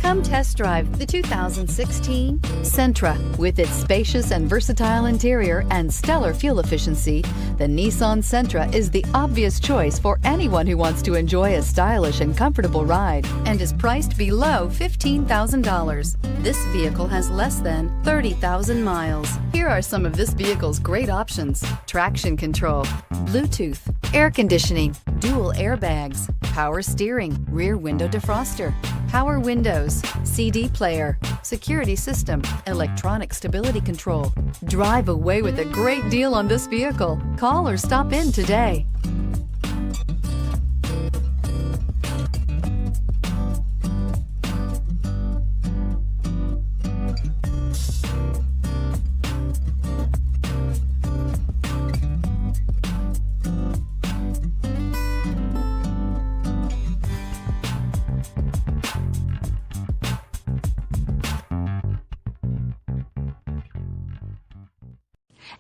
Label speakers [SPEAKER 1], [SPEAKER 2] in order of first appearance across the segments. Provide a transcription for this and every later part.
[SPEAKER 1] Come test drive the 2016 Sentra. With its spacious and versatile interior and stellar fuel efficiency, the Nissan Sentra is the obvious choice for anyone who wants to enjoy a stylish and comfortable ride and is priced below $15,000. This vehicle has less than 30,000 miles. Here are some of this vehicle's great options: traction control, Bluetooth, air conditioning, dual airbags, power steering, rear window defroster, power windows, CD player, security system, electronic stability control. Drive away with a great deal on this vehicle. Call or stop in today.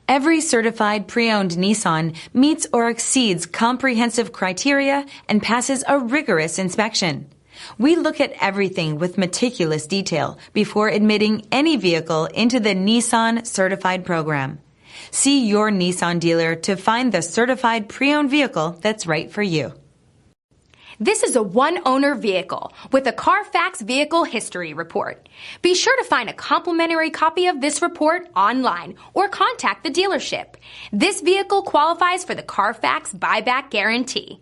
[SPEAKER 2] Every certified pre-owned Nissan meets or exceeds comprehensive criteria and passes a rigorous inspection. We look at everything with meticulous detail before admitting any vehicle into the Nissan Certified Program. See your Nissan dealer to find the certified pre-owned vehicle that's right for you.
[SPEAKER 3] This is a one-owner vehicle with a Carfax Vehicle History Report. Be sure to find a complimentary copy of this report online or contact the dealership. This vehicle qualifies for the Carfax Buyback Guarantee.